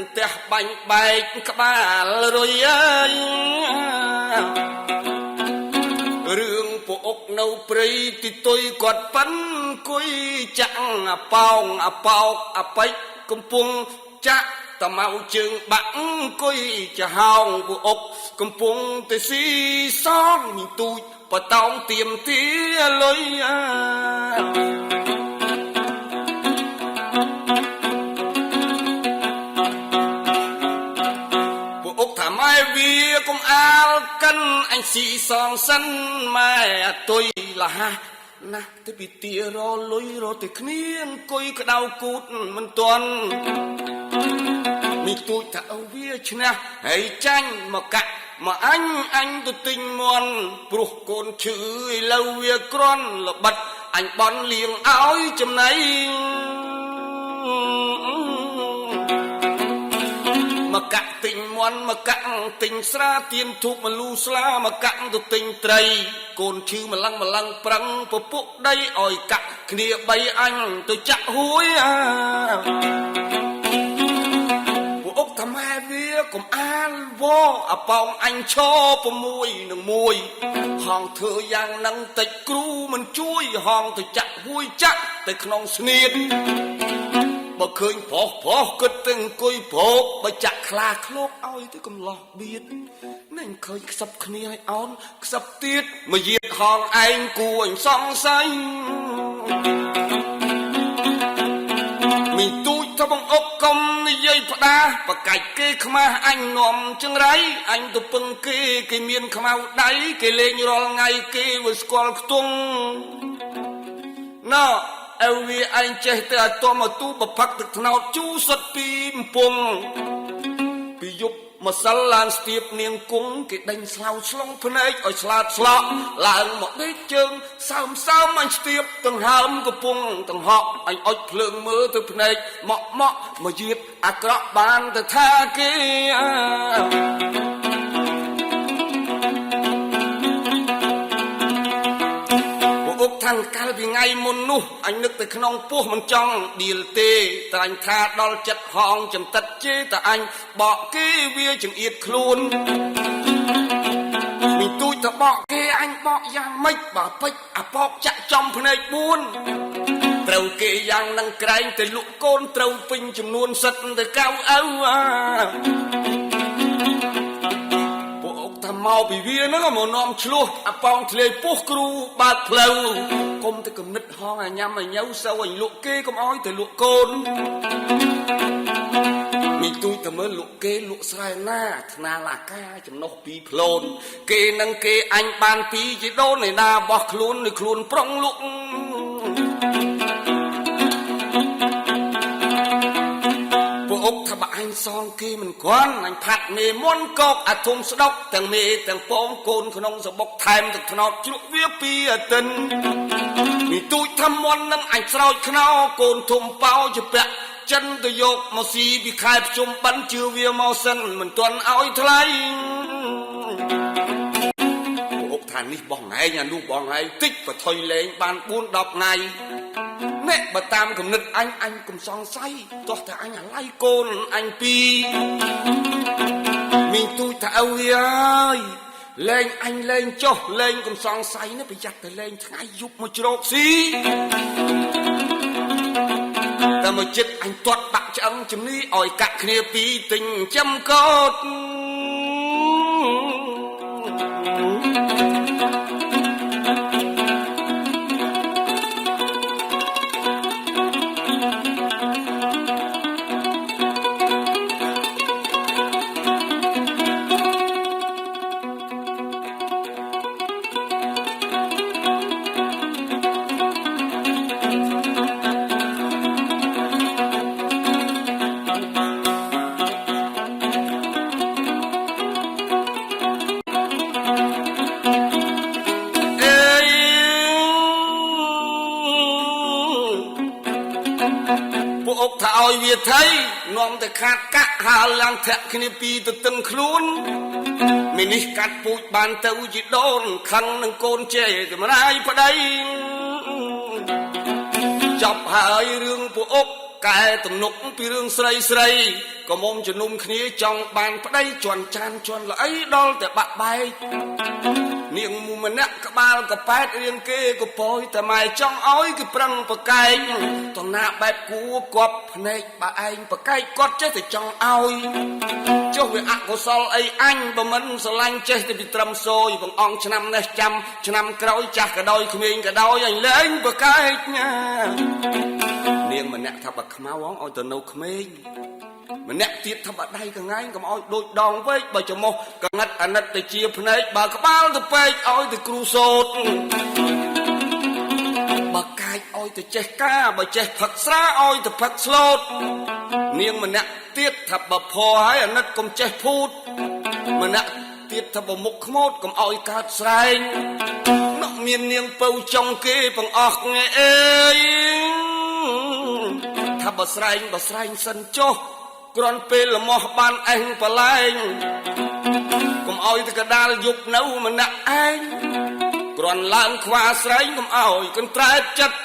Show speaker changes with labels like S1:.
S1: ផ្ទះបាញ់បែកក្បាលរុយអើយរឿងពួកអុកនៅព្រៃទីទុយគាត់ប៉ិនគួយចាក់អាប៉ោងអាប៉ោកអាប៉ិចកំពុងចាក់តម៉ៅជើងបាក់គួយចាហោងពួកអុកកំពុងទៅស៊ីសងញីទូចបតោងទៀមទាលុយម៉ែវាកុំអាលកិនអញស៊ីសងសិនម៉ែអទុយលះណាស់ទៅពីទារលុយរត់ទៅគ្នាអង្គុយក្តៅគូតមិនទាន់មីទូចថាអូវាឈ្នះហើយចាញ់មកកាក់មកអញទៅទិញមន់ព្រោះកូនឈឺឥឡូវវាក្រន់ល្បិតអញបន់លៀងឲ្យចំណៃមកកាក់ទិញមន់មកកាក់ទិញស្រាទៀនធូបមលូស្លាមកកាក់ទៅទិញត្រីកូនឈឺម្លឹងប្រឹងពពុកដីឲ្យកាក់គ្នាបីអញទៅចាក់ហួយពួកអុកថាម៉ែវាកុំអានវអប៉ោងអញឈរ6នឹង1ហងធ្វើយ៉ាងនឹងតិចគ្រូមិនជួយហងទៅចាក់ហួយចាក់ទៅក្នុងស្នៀតបើឃើញប្រុសគិតទៅអង្គុយព្រោកបើចាក់ខ្លាឃ្លោកឲ្យទៅកំឡោះបៀតនឹងឃើញខ្សឹបគ្នាឲ្យអោនខ្សឹបទៀតមកយាតហងឯងគួរអញសង្ស័យមីទូចថាបងអុកកុំនិយាយផ្ដាបកាច់គេខ្មាស់អញនាំចង្រៃអញទៅពឹងគេមានខ្មៅដៃគេលេងរាល់ថ្ងៃគេវាស្គាល់ខ្ទង់ណ៎អើវាអញចេះតែអត់តមកទូបផឹកទឹកថ្នោតជូរសុតពីកំពង់ពីយប់ម្សិលឡានស្ទាបនាងគង់គេដេញស្លាវឆ្លងភ្នែកឲ្យឆ្លាតស្លក់ឡើងមកដេកជើងសើមអញស្ទាបទាំងហើមកំពុងទាំងហក់អញអុចភ្លើងមើលទៅភ្នែកមកមកយាតអាក្រក់បានទៅថាគេខាងកាលពីថ្ងៃមុននោះអញនឹកទៅក្នុងពោះមិនចង់ឌីលទេតែអញថាដល់ចិត្តហងចំតិតជេតែអញបកគេវាចង្អៀតខ្លួនមីទូចទៅបកគេអញបកយ៉ាងម៉េចបើពេចអាបកចាក់ចំភ្នែក4ត្រូវគេយ៉ាងនឹងក្រែងទៅលក់កូនត្រូវពេញចំនួនសិតទៅកៅអៅមកពីវាហ្នឹងមកនាំឆ្លោះអាប៉ោងធ្លាយពុះគ្រូបើកផ្លូវគុំទៅកំណិតហងអាញ៉ាំអាញ៉ៅសូវឲ្យលក់គេកុំឲ្យទៅលក់កូនមីទូចទៅមើលលក់គេលក់ស្រែណាថ្នាលអាកាចំណុះពីផ្លូនគេនឹងគេអញបានពីជីដូនឯណាបោះខ្លួននៅខ្លួនប្រុងលក់អុកថាបើអញសងគេមិនគ្រាន់អញផាត់មេមុនកោកអាធុងស្ដុកទាំងមេទាំងពងកូនក្នុងសបុកថែមទឹកថ្នោតជ្រក់វាពីអាទិនមីទូចថាមុននឹងអញស្រោចខ្នោកូនធំប៉ោជាពាក់ចិនទៅយកមកស៊ីពីខែភ្ជុំបិណ្ឌជឿវាមកសិនមិនទាន់ឲ្យថ្លៃអុកថានេះបងឯងអានោះបងឯងតិចបើថុយលេងបាន4-10ថ្ងៃនេះបើតាមគំនិតអញកុំសង្ស័យទោះតែអញអាឡៃកូនអញពីមីងទូចថាអើយអើយលេងអញលេងចុះលេងកុំសង្ស័យនេះប្រយ័ត្នតែលេងថ្ងៃយប់មកជ្រោកស៊ីតែមកចិត្តអញទាត់បាក់ឆ្អឹងជំនីឲ្យកាក់គ្នាពីទិញចំកោតថាឲ្យវាថៃនាំតែខាតកាក់ហើឡើងធាក់គ្នាពីទៅទឹងខ្លួនមីនេះកាត់ពូជបានទៅជីដូនខឹងនឹងកូនជេតម្រាយប្តីចប់ហើយរឿងពួកអុក កែទំនុកពីរឿងស្រីស្រីក៏មុំជំនុំគ្នាចង់បានប្តីជន់ចានជន់ល្អីដល់តែបាក់បែកនាងមួយម្នាក់ក្បាលកប៉ែតរៀងគេក៏ពោយតែម៉ែចង់ឲ្យគឺប្រឹងប្រកែកតណាបែបគួគប់ភ្នែកបើឯងប្រកែកគាត់ចេះតែចង់ឲ្យចុះវាអកុសលអីអញបើមិនស្រឡាញ់ចេះតែពីត្រឹមសយបងអង្គឆ្នាំនេះចាំឆ្នាំក្រោយចាស់ក៏ដោយក្មេងក៏ដោយអញលែងប្រកែកណានាងម្នាក់ថាបើខ្មៅហងឲ្យទៅនៅក្មេងម្នាក់ទៀតថាបើដៃកងាយកុំឲ្យដូចដងវែកបើច្រមុះកងាត់អាណិតទៅជាភ្នែកបើក្បាលទៅពេកឲ្យទៅគ្រូសូត្របើកាយឲ្យទៅចេះការបើចេះផឹកស្រាឲ្យទៅផឹកស្លូតនាងម្នាក់ទៀតថាបើផឲ្យអាណិតកុំចេះភូតម្នាក់ទៀតថាបើមុខខ្មោចកុំឲ្យកើតស្រែងនោះមាននាងពៅចុងគេបងអស់អើយថាបើស្រែងសិនចុះគ្រាន់ពេលលមោះបានអេងបលែងកុំឲ្យទៅកដាលយប់នៅម្នាក់ឯងគ្រាន់ឡើងខ្វាស្រែងកុំឲ្យកន្ត្រែតចិត្ត